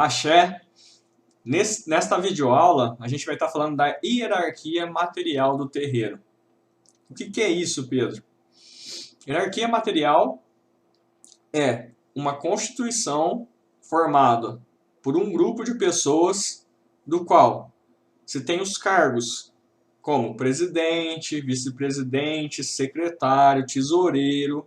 Axé. Nesta videoaula, a gente vai estar falando da hierarquia material do terreiro. O que é isso, Pedro? Hierarquia material é uma constituição formada por um grupo de pessoas do qual se tem os cargos como presidente, vice-presidente, secretário, tesoureiro,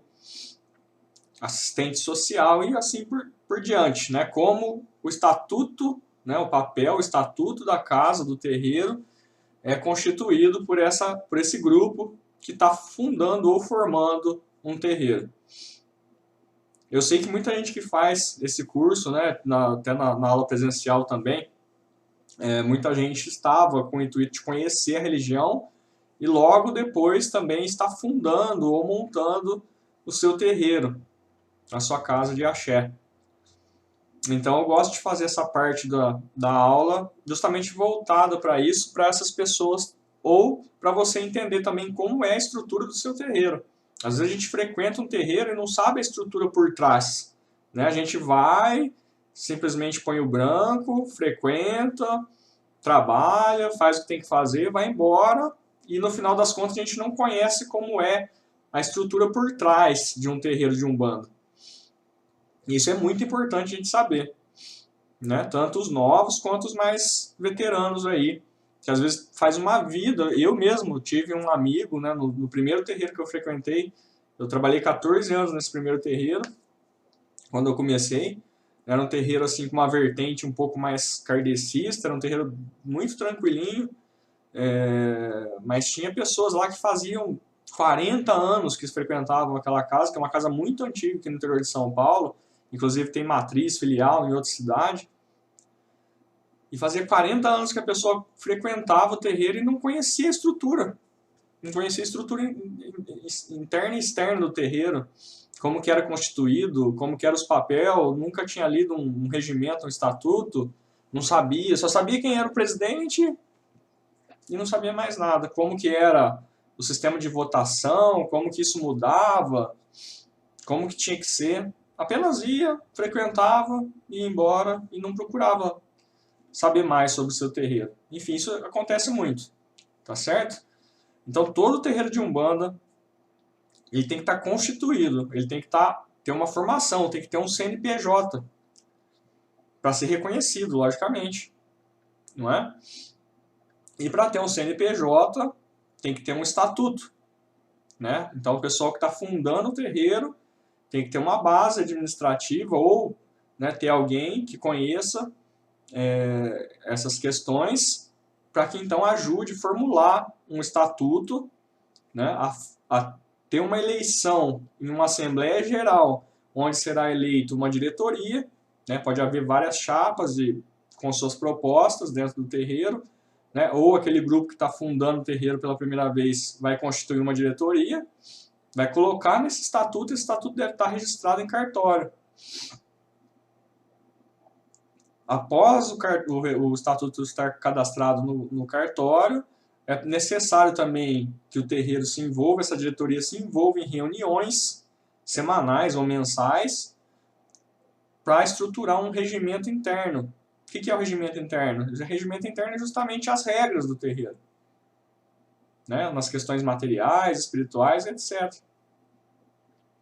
assistente social e assim por diante, né? Como o estatuto, né, o papel, o estatuto da casa, do terreiro, é constituído por esse grupo que está fundando ou formando um terreiro. Eu sei que muita gente que faz esse curso, né, até na aula presencial também, muita gente estava com o intuito de conhecer a religião e logo depois também está fundando ou montando o seu terreiro, a sua casa de axé. Então eu gosto de fazer essa parte da aula justamente voltada para isso, para essas pessoas, ou para você entender também como é a estrutura do seu terreiro. Às vezes a gente frequenta um terreiro e não sabe a estrutura por trás, né? A gente vai, simplesmente põe o branco, frequenta, trabalha, faz o que tem que fazer, vai embora, e no final das contas a gente não conhece como é a estrutura por trás de um terreiro de Umbanda. Isso é muito importante a gente saber, né? Tanto os novos quanto os mais veteranos aí, que às vezes faz uma vida. Eu mesmo tive um amigo, né, no primeiro terreiro que eu frequentei, eu trabalhei 14 anos nesse primeiro terreiro, quando eu comecei. Era um terreiro assim com uma vertente um pouco mais kardecista, era um terreiro muito tranquilinho, mas tinha pessoas lá que faziam 40 anos que frequentavam aquela casa, que é uma casa muito antiga aqui no interior de São Paulo, inclusive tem matriz, filial em outra cidade. E fazia 40 anos que a pessoa frequentava o terreiro e não conhecia a estrutura. Não conhecia a estrutura interna e externa do terreiro, como que era constituído, como que eram os papéis, nunca tinha lido um regimento, um estatuto, não sabia, só sabia quem era o presidente e não sabia mais nada. Como que era o sistema de votação, como que isso mudava, como que tinha que ser. Apenas ia, frequentava, ia embora e não procurava saber mais sobre o seu terreiro. Enfim, isso acontece muito, tá certo? Então, todo terreiro de Umbanda, ele tem que estar constituído, ele tem que ter uma formação, tem que ter um CNPJ para ser reconhecido, logicamente, não é? E para ter um CNPJ, tem que ter um estatuto, né? Então, o pessoal que está fundando o terreiro tem que ter uma base administrativa ou, né, ter alguém que conheça essas questões para que então ajude a formular um estatuto, né, a ter uma eleição em uma Assembleia Geral, onde será eleito uma diretoria, né, pode haver várias chapas com suas propostas dentro do terreiro, né, ou aquele grupo que está fundando o terreiro pela primeira vez vai constituir uma diretoria, vai colocar nesse estatuto, esse estatuto deve estar registrado em cartório. Após o estatuto estar cadastrado no cartório, é necessário também que o terreiro se envolva, essa diretoria se envolva em reuniões semanais ou mensais para estruturar um regimento interno. O que é o regimento interno? O regimento interno é justamente as regras do terreiro, né? Nas questões materiais, espirituais, etc.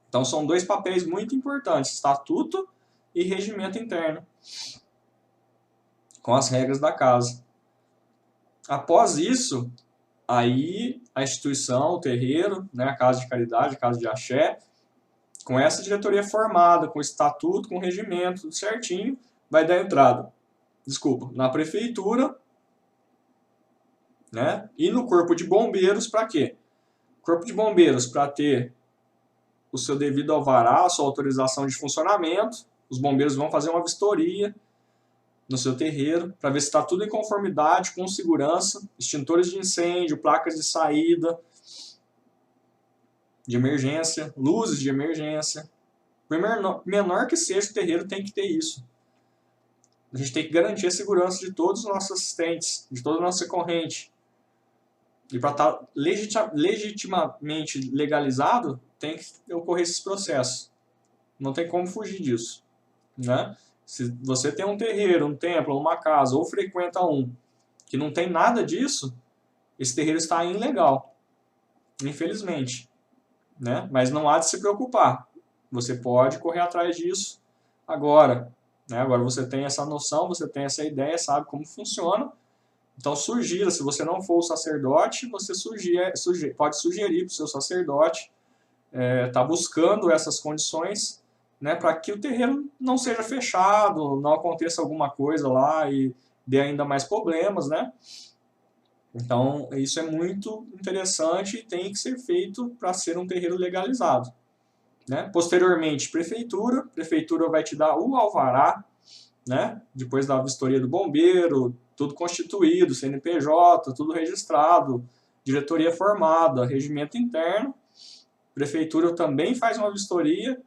Então são dois papéis muito importantes, estatuto e regimento interno, com as regras da casa. Após isso, aí a instituição, o terreiro, né, a casa de caridade, a casa de axé, com essa diretoria formada, com estatuto, com regimento, tudo certinho, vai dar entrada, na prefeitura, né, e no corpo de bombeiros, para quê? Corpo de bombeiros para ter o seu devido alvará, a sua autorização de funcionamento, os bombeiros vão fazer uma vistoria no seu terreiro, para ver se está tudo em conformidade, com segurança, extintores de incêndio, placas de saída, de emergência, luzes de emergência. Por menor que seja o terreiro, tem que ter isso. A gente tem que garantir a segurança de todos os nossos assistentes, de toda a nossa corrente. E para estar legitimamente legalizado, tem que ocorrer esses processos. Não tem como fugir disso, né? Se você tem um terreiro, um templo, uma casa, ou frequenta um que não tem nada disso, esse terreiro está ilegal, infelizmente, né? Mas não há de se preocupar. Você pode correr atrás disso agora, né? Agora você tem essa noção, você tem essa ideia, sabe como funciona. Então sugira, se você não for o sacerdote, você pode sugerir para o seu sacerdote tá buscando essas condições, né, para que o terreiro não seja fechado, não aconteça alguma coisa lá e dê ainda mais problemas, né? Então, isso é muito interessante e tem que ser feito para ser um terreiro legalizado, né? Posteriormente, prefeitura vai te dar o alvará, né? Depois da vistoria do bombeiro, tudo constituído, CNPJ, tudo registrado, diretoria formada, regimento interno. Prefeitura também faz uma vistoria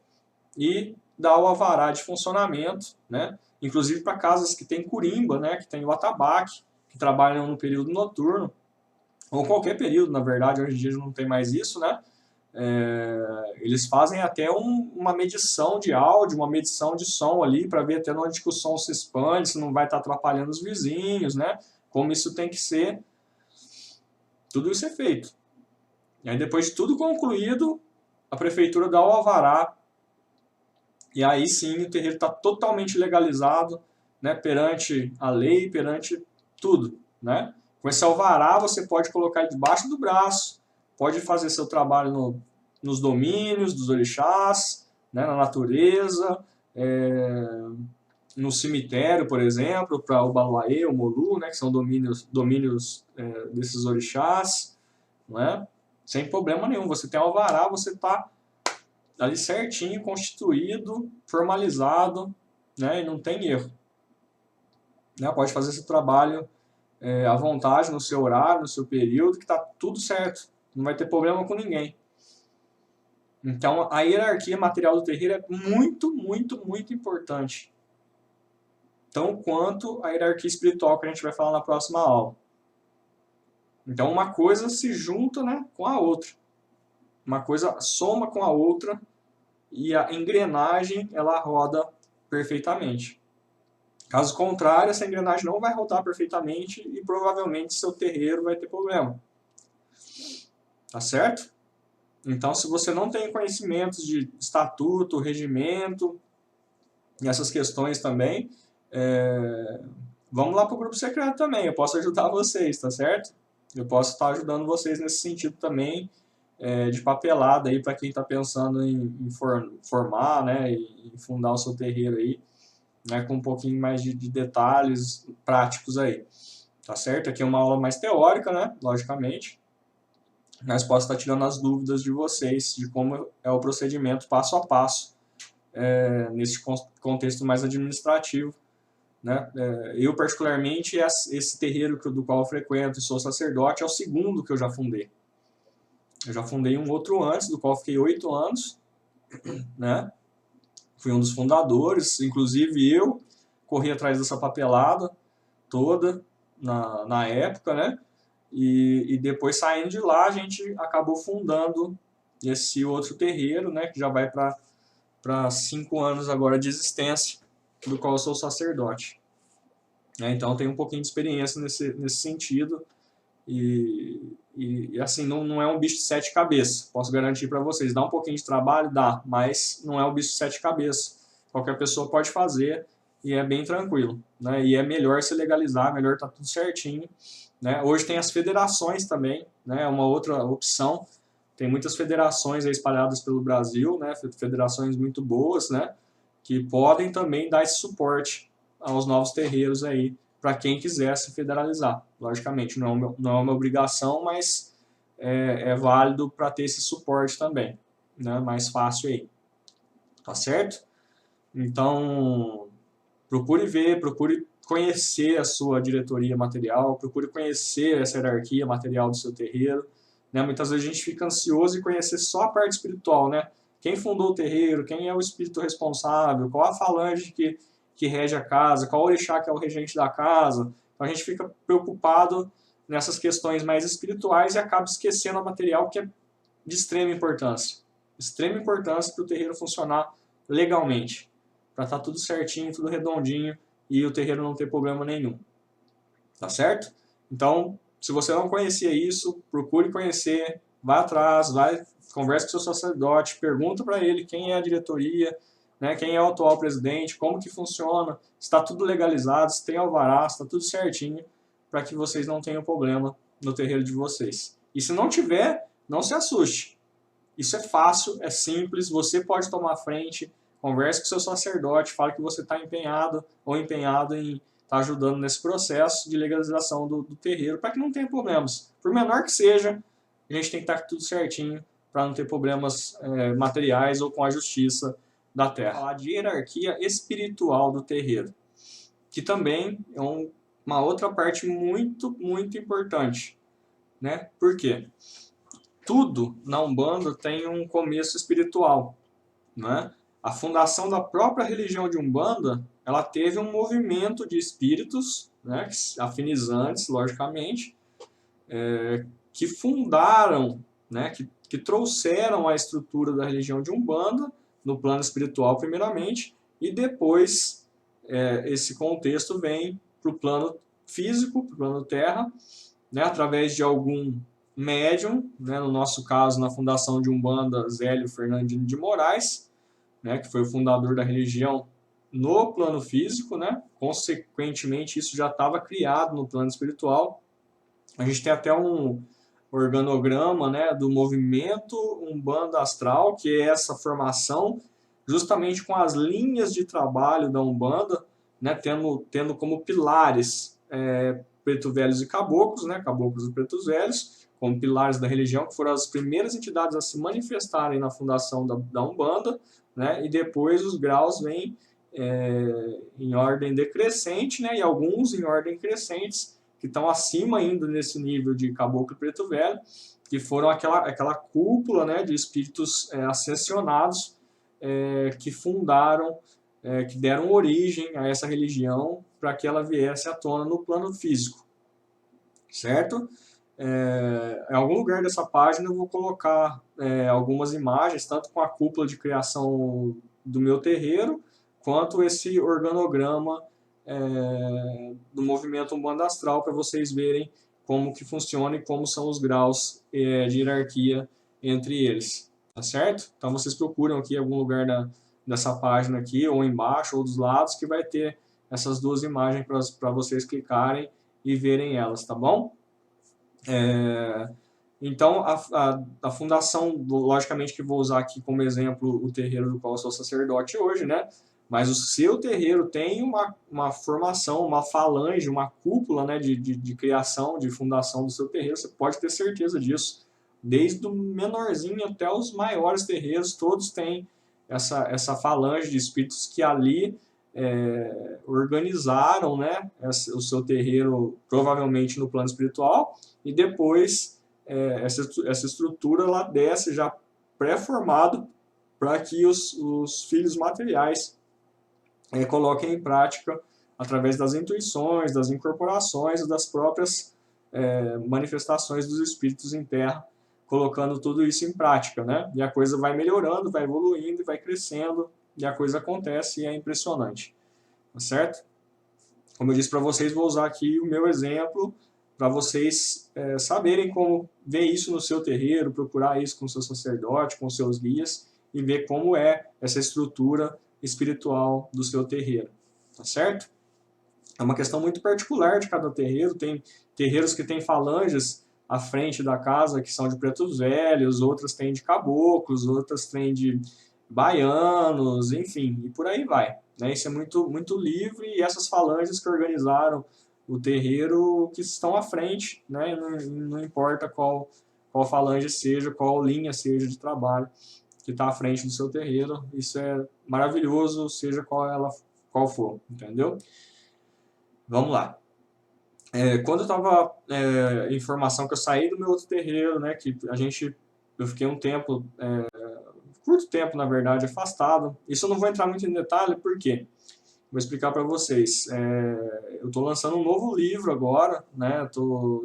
e dá o alvará de funcionamento, né? Inclusive para casas que tem curimba, né? Que tem o atabaque, que trabalham no período noturno, ou qualquer período, na verdade, hoje em dia não tem mais isso, né? Eles fazem até uma medição de áudio, uma medição de som ali, para ver até onde que o som se expande, se não vai estar atrapalhando os vizinhos, né? Como isso tem que ser. Tudo isso é feito. E aí, depois de tudo concluído, a prefeitura dá o alvará, e aí sim o terreiro está totalmente legalizado, né, perante a lei, perante tudo, né? Com esse alvará você pode colocar ele debaixo do braço, pode fazer seu trabalho nos domínios dos orixás, né, na natureza, no cemitério, por exemplo, para o Baluaê, o Molu, né, que são domínios desses orixás, né? Sem problema nenhum. Você tem alvará, você está ali certinho, constituído, formalizado, né, e não tem erro. Né? Pode fazer seu trabalho à vontade, no seu horário, no seu período, que está tudo certo. Não vai ter problema com ninguém. Então, a hierarquia material do terreiro é muito, muito, muito importante. Tão quanto a hierarquia espiritual que a gente vai falar na próxima aula. Então, uma coisa se junta, né, com a outra. Uma coisa soma com a outra e a engrenagem ela roda perfeitamente. Caso contrário, essa engrenagem não vai rodar perfeitamente e provavelmente seu terreiro vai ter problema. Tá certo? Então, se você não tem conhecimentos de estatuto, regimento e essas questões também, vamos lá para o grupo secreto também. Eu posso ajudar vocês, tá certo? Eu posso estar ajudando vocês nesse sentido também, de papelada aí para quem está pensando em formar, né, em fundar o seu terreiro aí, né, com um pouquinho mais de detalhes práticos aí, tá certo? Aqui é uma aula mais teórica, né, logicamente, mas posso estar tirando as dúvidas de vocês de como é o procedimento passo a passo nesse contexto mais administrativo, né? Eu particularmente, esse terreiro do qual eu frequento e sou sacerdote é o segundo que eu já fundei. Eu já fundei um outro antes, do qual fiquei 8 anos, né? Fui um dos fundadores, inclusive eu corri atrás dessa papelada toda na época, né? E depois saindo de lá, a gente acabou fundando esse outro terreiro, né? Que já vai para 5 anos agora de existência, do qual eu sou sacerdote. Então, eu tenho um pouquinho de experiência nesse sentido. E assim, não é um bicho de 7 cabeças, posso garantir para vocês. Dá um pouquinho de trabalho? Dá, mas não é um bicho de 7 cabeças. Qualquer pessoa pode fazer e é bem tranquilo, né? E é melhor se legalizar, melhor tá tudo certinho, né? Hoje tem as federações também, né? É uma outra opção. Tem muitas federações aí espalhadas pelo Brasil, né? Federações muito boas, né? Que podem também dar esse suporte aos novos terreiros aí, para quem quiser se federalizar. Logicamente, não é uma obrigação, mas é válido para ter esse suporte também, né? Mais fácil aí. Tá certo? Então, procure ver, procure conhecer a sua diretoria material, procure conhecer essa hierarquia material do seu terreiro, né? Muitas vezes a gente fica ansioso em conhecer só a parte espiritual, né? Quem fundou o terreiro, quem é o espírito responsável, qual a falange que rege a casa, qual orixá que é o regente da casa. Então a gente fica preocupado nessas questões mais espirituais e acaba esquecendo o material que é de extrema importância. Extrema importância para o terreiro funcionar legalmente. para estar tudo certinho, tudo redondinho e o terreiro não ter problema nenhum. Tá certo? Então, se você não conhecia isso, procure conhecer, vá atrás, converse com o seu sacerdote, pergunta para ele quem é a diretoria, né, quem é o atual presidente, como que funciona, está tudo legalizado, se tem alvará, está tudo certinho, para que vocês não tenham problema no terreiro de vocês. E se não tiver, não se assuste. Isso é fácil, é simples, você pode tomar frente, converse com o seu sacerdote, fale que você está empenhado ou empenhado em estar ajudando nesse processo de legalização do terreiro, para que não tenha problemas. Por menor que seja, a gente tem que estar tudo certinho para não ter problemas materiais ou com a justiça da terra. Falar de hierarquia espiritual do terreiro, que também é uma outra parte muito, muito importante, né? Por quê? Tudo na Umbanda tem um começo espiritual, né? A fundação da própria religião de Umbanda, ela teve um movimento de espíritos, né, afinizantes, logicamente, que fundaram, né, que trouxeram a estrutura da religião de Umbanda no plano espiritual primeiramente, e depois esse contexto vem para o plano físico, para o plano terra, né, através de algum médium, né, no nosso caso, na fundação de Umbanda, Zélio Fernandino de Moraes, né, que foi o fundador da religião no plano físico, né, consequentemente isso já estava criado no plano espiritual. A gente tem até um organograma, né, do movimento Umbanda Astral, que é essa formação justamente com as linhas de trabalho da Umbanda, né, tendo como pilares preto velhos e caboclos, né, caboclos e pretos velhos, como pilares da religião, que foram as primeiras entidades a se manifestarem na fundação da Umbanda, né, e depois os graus vêm em ordem decrescente, né, e alguns em ordem crescentes, que estão acima ainda nesse nível de caboclo e preto velho, que foram aquela cúpula, né, de espíritos ascensionados que fundaram, que deram origem a essa religião para que ela viesse à tona no plano físico, certo? Em algum lugar dessa página eu vou colocar algumas imagens, tanto com a cúpula de criação do meu terreiro, quanto esse organograma do movimento Umbanda Astral, para vocês verem como que funciona e como são os graus de hierarquia entre eles, tá certo? Então vocês procuram aqui em algum lugar dessa página aqui, ou embaixo, ou dos lados, que vai ter essas duas imagens para vocês clicarem e verem elas, tá bom? Então, a fundação, logicamente que vou usar aqui como exemplo o terreiro do qual eu sou sacerdote hoje, né? Mas o seu terreiro tem uma formação, uma falange, uma cúpula, né, de criação, de fundação do seu terreiro, você pode ter certeza disso. Desde o menorzinho até os maiores terreiros, todos têm essa falange de espíritos que ali organizaram, né, o seu terreiro, provavelmente no plano espiritual, e depois essa estrutura lá desce já pré-formado para que os filhos materiais coloquem em prática através das intuições, das incorporações e das próprias manifestações dos espíritos em terra, colocando tudo isso em prática, né? E a coisa vai melhorando, vai evoluindo, vai crescendo, e a coisa acontece e é impressionante, tá certo? Como eu disse para vocês, vou usar aqui o meu exemplo para vocês saberem como ver isso no seu terreiro, procurar isso com o seu sacerdote, com os seus guias, e ver como é essa estrutura espiritual do seu terreiro, tá certo? É uma questão muito particular de cada terreiro, tem terreiros que têm falanges à frente da casa que são de pretos velhos, outras têm de caboclos, outras têm de baianos, enfim, e por aí vai, né? Isso é muito, muito livre, e essas falanges que organizaram o terreiro que estão à frente, né? Não importa qual falange seja, qual linha seja de trabalho que está à frente do seu terreiro, isso é maravilhoso, seja qual for, entendeu? Vamos lá. Quando eu estava em formação, que eu saí do meu outro terreiro, né, que eu fiquei um tempo, curto tempo, na verdade, afastado. Isso eu não vou entrar muito em detalhe, por quê? Vou explicar para vocês. Eu estou lançando um novo livro agora, né,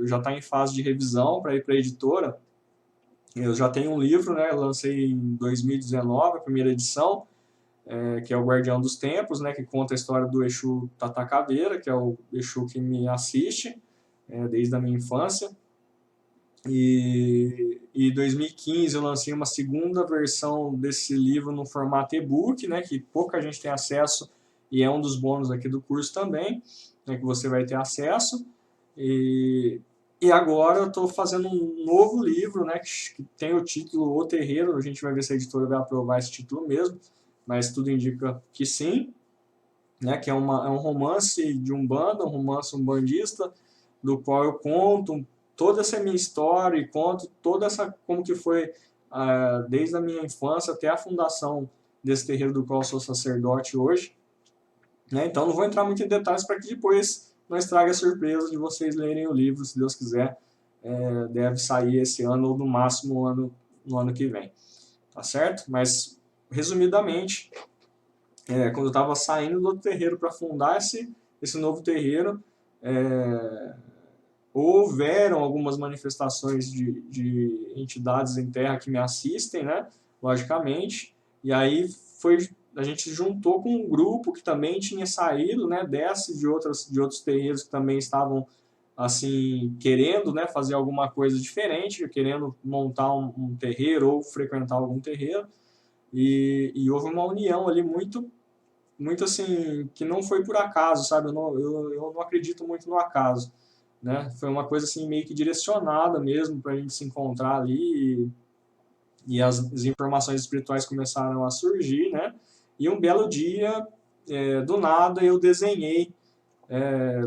já está em fase de revisão para ir para a editora. Eu já tenho um livro, né, eu lancei em 2019, a primeira edição, que é o Guardião dos Tempos, né, que conta a história do Exu Tata Caveira, que é o Exu que me assiste desde a minha infância. E em 2015 eu lancei uma segunda versão desse livro no formato e-book, né, que pouca gente tem acesso e é um dos bônus aqui do curso também, né, que você vai ter acesso. E agora eu estou fazendo um novo livro, né, que tem o título O Terreiro. A gente vai ver se a editora vai aprovar esse título mesmo, mas tudo indica que sim, né, que é um romance de Umbanda, um romance umbandista, do qual eu conto toda essa minha história e conto toda essa, como que foi desde a minha infância até a fundação desse terreiro do qual eu sou sacerdote hoje, né? Então não vou entrar muito em detalhes para que depois não estrague a surpresa de vocês lerem o livro, se Deus quiser. Deve sair esse ano ou no máximo no ano que vem, tá certo? Mas resumidamente, quando eu estava saindo do terreiro para fundar esse novo terreiro, houveram algumas manifestações de entidades em terra que me assistem, né? Logicamente. E aí a gente juntou com um grupo que também tinha saído, né? De outros terreiros que também estavam assim querendo, né? Fazer alguma coisa diferente, querendo montar um terreiro ou frequentar algum terreiro. E houve uma união ali muito assim, que não foi por acaso, sabe? Eu não acredito muito no acaso, né? Foi uma coisa assim meio que direcionada mesmo para a gente se encontrar ali e as informações espirituais começaram a surgir, né? E um belo dia, do nada, eu desenhei,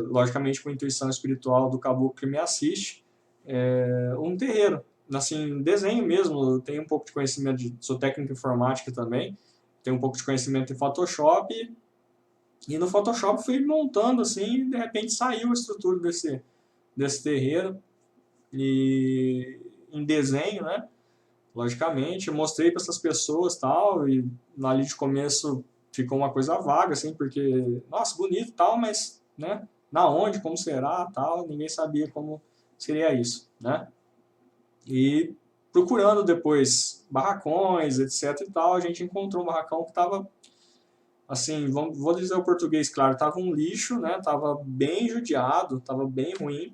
logicamente com a intuição espiritual do caboclo que me assiste, um terreiro, assim, desenho mesmo. Eu tenho um pouco de conhecimento, sou técnico em informática também, tenho um pouco de conhecimento em Photoshop. E no Photoshop fui montando assim, e de repente saiu a estrutura desse terreiro. E em desenho, né? Logicamente, eu mostrei para essas pessoas tal, e ali de começo ficou uma coisa vaga, assim, porque, nossa, bonito tal, mas, né? Na onde, como será, tal, ninguém sabia como seria isso, né? E procurando depois barracões, etc e tal, a gente encontrou um barracão que estava assim, vou dizer o português claro, tava um lixo, né? Tava bem judiado, tava bem ruim.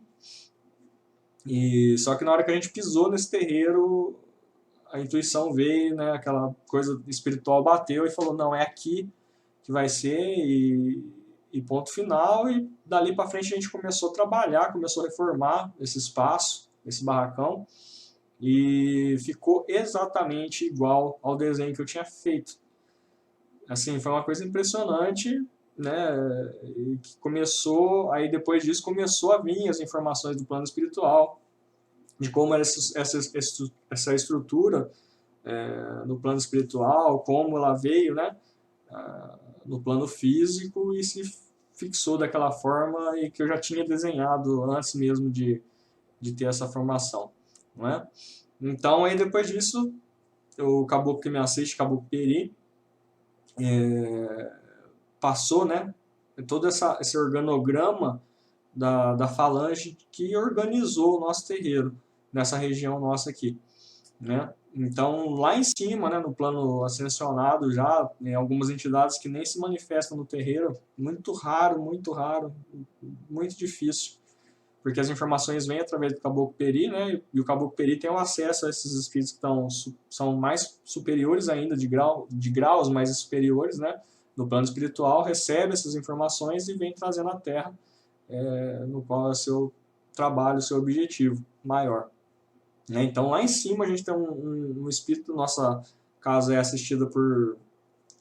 E só que na hora que a gente pisou nesse terreiro, a intuição veio, né? Aquela coisa espiritual bateu e falou: não, é aqui que vai ser e ponto final. E dali para frente a gente começou a trabalhar, começou a reformar esse espaço, esse barracão, e ficou exatamente igual ao desenho que eu tinha feito. Assim, foi uma coisa impressionante, né? E que começou, aí depois disso começou a vir as informações do plano espiritual, de como era essa estrutura no plano espiritual, como ela veio, né? No plano físico e se fixou daquela forma e que eu já tinha desenhado antes mesmo de ter essa formação, não é? Então, aí depois disso, o caboclo que me assiste, Caboclo Peri, passou, né, todo esse organograma da falange que organizou o nosso terreiro, nessa região nossa aqui, né? Então, lá em cima, né, no plano ascensionado já, tem algumas entidades que nem se manifestam no terreiro, muito raro, muito difícil, porque as informações vêm através do Caboclo Peri, né, e o Caboclo Peri tem o acesso a esses espíritos que são mais superiores ainda, de graus mais superiores, né, no plano espiritual, recebe essas informações e vem trazendo à Terra, no qual é o seu trabalho, o seu objetivo maior. Né? Então, lá em cima a gente tem um espírito, nossa casa é assistida por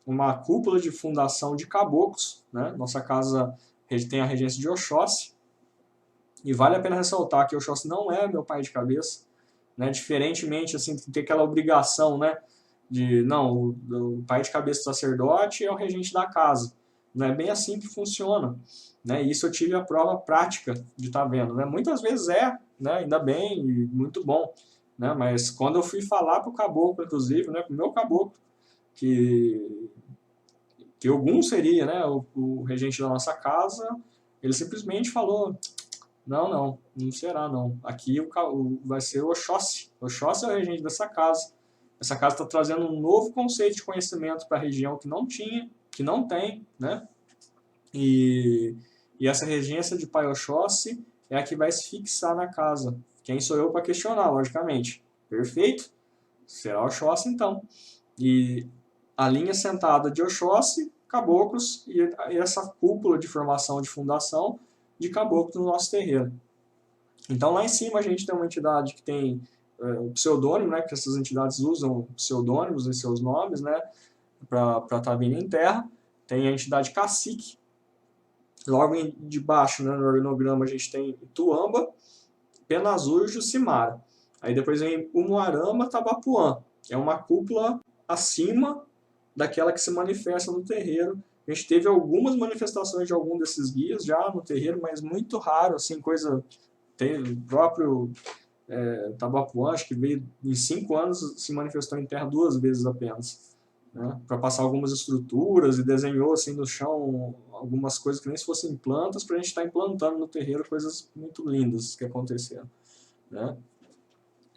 uma cúpula de fundação de caboclos, né? Nossa casa tem a regência de Oxóssi, e vale a pena ressaltar que Oxóssi não é meu pai de cabeça, né? Diferentemente, assim, de ter aquela obrigação, né? Não, o pai de cabeça do sacerdote é o regente da casa. Não é bem assim que funciona, né? Isso eu tive a prova prática de estar vendo, né? Muitas vezes né? Ainda bem, e muito bom, né? Mas quando eu fui falar para o caboclo, inclusive, né? Para o meu caboclo, que Ogum seria, né? O regente da nossa casa, ele simplesmente falou: não será não. Aqui vai ser o Oxóssi. Oxóssi é o regente dessa casa. Essa casa está trazendo um novo conceito de conhecimento para a região que não tinha, que não tem, né? E essa regência de Pai Oxóssi é a que vai se fixar na casa. Quem sou eu para questionar, logicamente? Perfeito? Será Oxóssi, então. E a linha sentada de Oxóssi, caboclos, e essa cúpula de formação de fundação de caboclo no nosso terreiro. Então, lá em cima a gente tem uma entidade que tem o pseudônimo, né, que essas entidades usam pseudônimos em seus nomes, né, para estar vindo em terra. Tem a entidade cacique. Logo de baixo, né, no organograma, a gente tem Ituamba, Penazur e Jucimara. Aí depois vem Umuarama, Tabapuã, que é uma cúpula acima daquela que se manifesta no terreiro. A gente teve algumas manifestações de algum desses guias já no terreiro, mas muito raro, assim, coisa... Tem o próprio Tabapuã, acho que veio em 5 anos, se manifestou em terra 2 vezes apenas. Né, para passar algumas estruturas e desenhou assim no chão algumas coisas que nem se fossem plantas para a gente estar implantando no terreiro coisas muito lindas que aconteceram. Né?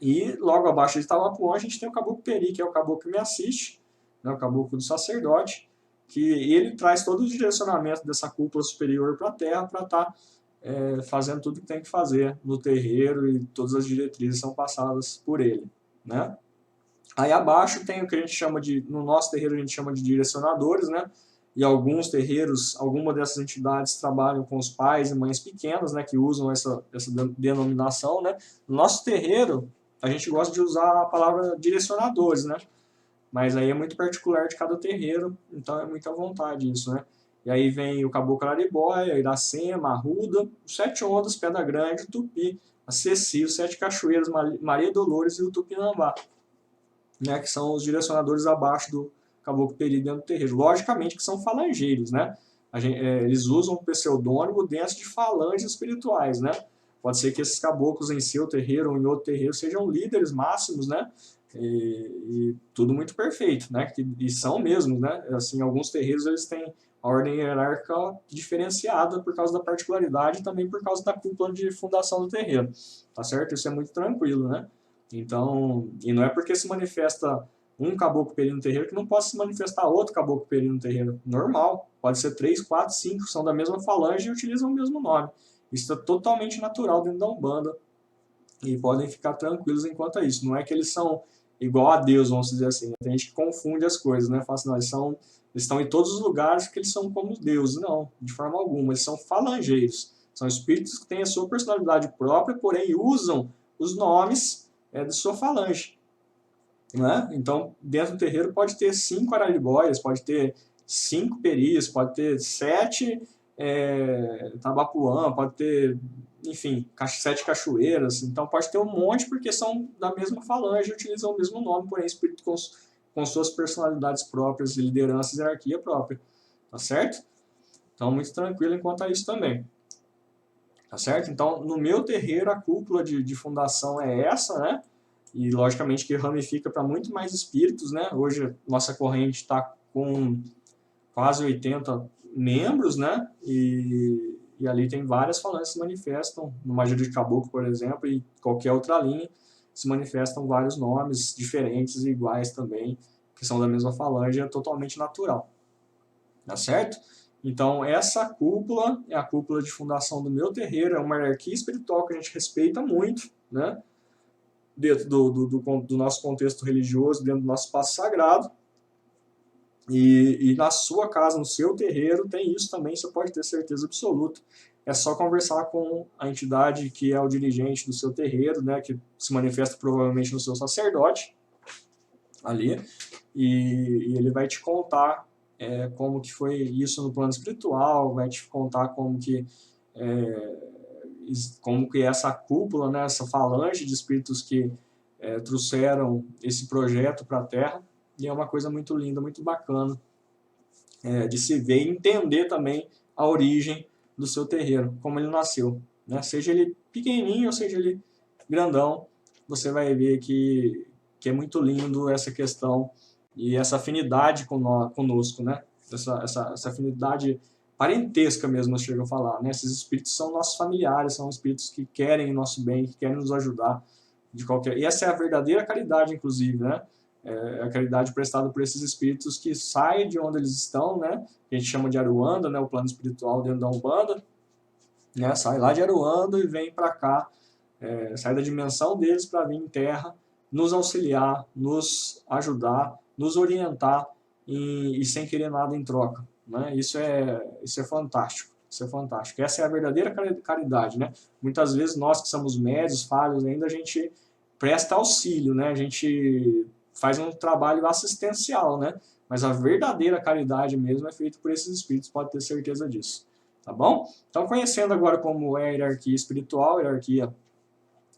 E logo abaixo de Tabapuã a gente tem o Caboclo Peri, que é o caboclo que me assiste, né, o caboclo do sacerdote, que ele traz todo o direcionamento dessa cúpula superior para a terra para estar fazendo tudo que tem que fazer no terreiro e todas as diretrizes são passadas por ele. Né? Aí abaixo tem o que a gente chama de, no nosso terreiro a gente chama de direcionadores, né? E alguns terreiros, alguma dessas entidades trabalham com os pais e mães pequenas, né? Que usam essa denominação, né? No nosso terreiro, a gente gosta de usar a palavra direcionadores, né? Mas aí é muito particular de cada terreiro, então é muito à vontade isso, né? E aí vem o Caboclo Araribóia, Iracema, Arruda, os 7 Ondas, Pedra Grande, o Tupi, a Ceci, os 7 Cachoeiras, Maria Dolores e o Tupinambá. Né, que são os direcionadores abaixo do Caboclo Peri dentro do terreiro. Logicamente que são falangeiros, né? Eles usam o pseudônimo dentro de falanges espirituais, né? Pode ser que esses caboclos em seu terreiro ou em outro terreiro sejam líderes máximos, né? E tudo muito perfeito, né? E são mesmo, né? Assim, alguns terreiros eles têm a ordem hierárquica diferenciada por causa da particularidade e também por causa da cúpula de fundação do terreiro, tá certo? Isso é muito tranquilo, né? Então, e não é porque se manifesta um caboclo peri no terreiro que não possa se manifestar outro caboclo peri no terreiro. Normal, pode ser 3, 4, 5, são da mesma falange e utilizam o mesmo nome. Isso é totalmente natural dentro da Umbanda e podem ficar tranquilos enquanto a isso. Não é que eles são igual a Deus, vamos dizer assim. Tem gente que confunde as coisas, né? Fala assim, não, eles estão em todos os lugares porque eles são como Deus. Não, de forma alguma. Eles são falangeiros. São espíritos que têm a sua personalidade própria, porém usam os nomes de sua falange. Né? Então, dentro do terreiro pode ter 5 araribóias, pode ter 5 peris, pode ter 7 tabapuã, pode ter, enfim, 7 cachoeiras. Então, pode ter um monte porque são da mesma falange e utilizam o mesmo nome, porém, espírito com suas personalidades próprias, lideranças e hierarquia própria. Tá certo? Então, muito tranquilo enquanto a isso também. Tá certo? Então, no meu terreiro, a cúpula de fundação é essa, né? E, logicamente, que ramifica para muito mais espíritos, né? Hoje, nossa corrente está com quase 80 membros, né? E ali tem várias falanges que se manifestam. No Magia de Caboclo, por exemplo, e qualquer outra linha, se manifestam vários nomes diferentes e iguais também, que são da mesma falange, é totalmente natural. Tá certo? Então, essa cúpula é a cúpula de fundação do meu terreiro, é uma hierarquia espiritual que a gente respeita muito, né? Dentro do nosso contexto religioso, dentro do nosso espaço sagrado. E na sua casa, no seu terreiro, tem isso também, você pode ter certeza absoluta. É só conversar com a entidade que é o dirigente do seu terreiro, né, que se manifesta provavelmente no seu sacerdote, ali, e ele vai te contar como que foi isso no plano espiritual, vai te contar como que essa cúpula, né, essa falange de espíritos que trouxeram esse projeto para a Terra, e é uma coisa muito linda, muito bacana de se ver e entender também a origem do seu terreiro, como ele nasceu. Né? Seja ele pequenininho ou seja ele grandão, você vai ver que é muito lindo essa questão e essa afinidade conosco, né? Essa afinidade parentesca mesmo, eu chego a falar. Né? Esses espíritos são nossos familiares, são espíritos que querem o nosso bem, que querem nos ajudar. E essa é a verdadeira caridade, inclusive, né? É a caridade prestada por esses espíritos que saem de onde eles estão, né? Que a gente chama de Aruanda, né? O plano espiritual dentro da Umbanda, né? Sai lá de Aruanda e vem para cá, sai da dimensão deles para vir em Terra, nos auxiliar, nos ajudar, nos orientar e sem querer nada em troca, né? Isso é fantástico. Isso é fantástico. Essa é a verdadeira caridade, né? Muitas vezes nós que somos médios, falhos ainda, a gente presta auxílio, né? A gente faz um trabalho assistencial, né? Mas a verdadeira caridade mesmo é feita por esses espíritos, pode ter certeza disso. Tá bom? Então, conhecendo agora como é a hierarquia espiritual, a hierarquia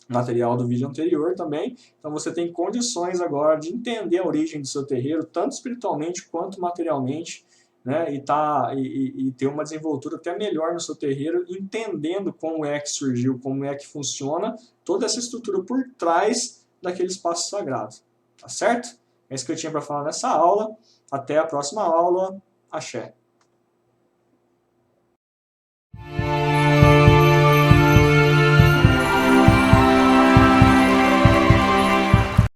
material do vídeo anterior também, então você tem condições agora de entender a origem do seu terreiro, tanto espiritualmente quanto materialmente, né? E ter uma desenvoltura até melhor no seu terreiro, entendendo como é que surgiu, como é que funciona toda essa estrutura por trás daquele espaço sagrado. Tá certo? É isso que eu tinha para falar nessa aula. Até a próxima aula. Axé.